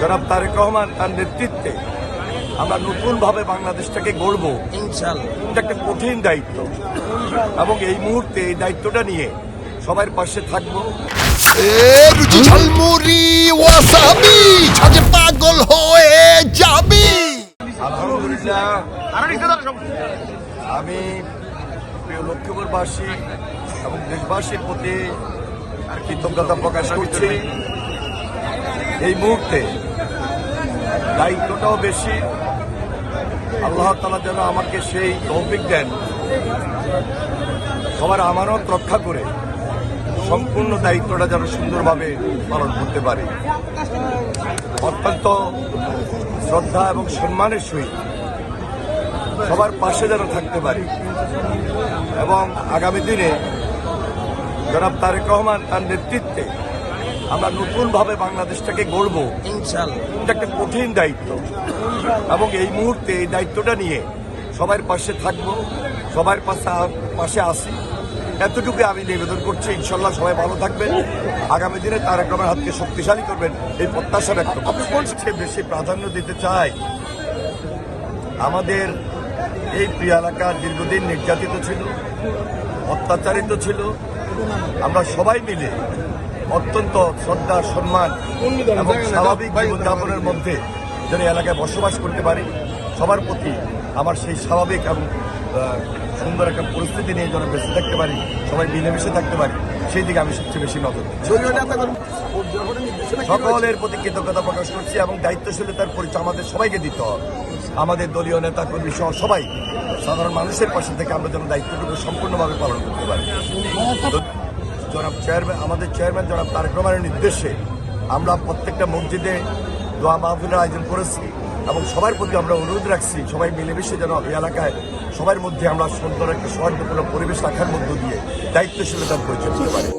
জনাব তারেক রহমান তার নেতৃত্বে আমরা নতুনভাবে বাংলাদেশটাকে গড়ব ইনশাআল্লাহ। এটা একটা কঠিন দায়িত্ব এবং এই মুহূর্তে এই দায়িত্বটা নিয়ে সবার পাশে থাকবো। রুচি ঝালমুড়ি ওয়াসাবি ছাজে পাগল হয়ে যাবি। আলহামদুলিল্লাহ, আমি প্রিয় লক্ষ্মীপুরবাসী এবং দেশবাসীর প্রতি কৃতজ্ঞতা প্রকাশ করছি। এই মুহূর্তে দায়িত্বটাও বেশি। আল্লাহ তাআলা যেন আমাকে সেই তৌফিক দেন সবার আমানত রক্ষা করে সম্পূর্ণ দায়িত্বটা যেন সুন্দরভাবে পালন করতে পারি। অত্যন্ত শ্রদ্ধা এবং সম্মানের সহিত সবার পাশে যেন থাকতে পারি এবং আগামী দিনে জনাব তারেক রহমান তার নেতৃত্বে আমরা নতুনভাবে বাংলাদেশটাকে গড়ব ইনশাআল্লাহ। এটা একটা কঠিন দায়িত্ব এবং এই মুহূর্তে এই দায়িত্বটা নিয়ে সবার পাশে থাকবো, সবার পাশে আসি, এতটুকু আমি নিবেদন করছি। ইনশাল্লাহ সবাই ভালো থাকবেন, আগামী দিনে তারেক রহমান হাতকে শক্তিশালী করবেন এই প্রত্যাশা ব্যক্ত। আমি সবচেয়ে বেশি প্রাধান্য দিতে চাই আমাদের এই প্রিয় এলাকা দীর্ঘদিন নির্যাতিত ছিল, অত্যাচারিত ছিল। আমরা সবাই মিলে অত্যন্ত শ্রদ্ধা সম্মান এবং স্বাভাবিক জীবনযাপনের মধ্যে যেন এলাকায় বসবাস করতে পারি, সবার প্রতি আমার সেই স্বাভাবিক এবং সুন্দর একটা পরিস্থিতি নিয়ে যেন বেঁচে থাকতে পারি, সবাই মিলেমিশে থাকতে পারি, সেই দিকে আমি সবচেয়ে বেশি নজর দিচ্ছি। সকলের প্রতি কৃতজ্ঞতা প্রকাশ করছি এবং দায়িত্বশীলতার পরিচয় আমাদের সবাইকে দিতে হবে। আমাদের দলীয় নেতা কর্মী সহ সবাই সাধারণ মানুষের পাশে থেকে আমরা যেন দায়িত্বটুকু সম্পূর্ণভাবে পালন করতে পারি। জনাব চেয়ারম্যান, আমাদের চেয়ারম্যান জনাব তারেক রহমানের নির্দেশে আমরা প্রত্যেকটা মসজিদে দোয়া মাহফিলের আয়োজন করেছি এবং সবার প্রতি আমরা অনুরোধ রাখছি সবাই মিলেমিশে যেন এই এলাকায় সবার মধ্যে আমরা সুন্দর একটা সৌহার্দ্যপূর্ণ পরিবেশ রাখার মধ্য দিয়ে দায়িত্বশীলতার পরিচয় দিতে পারি।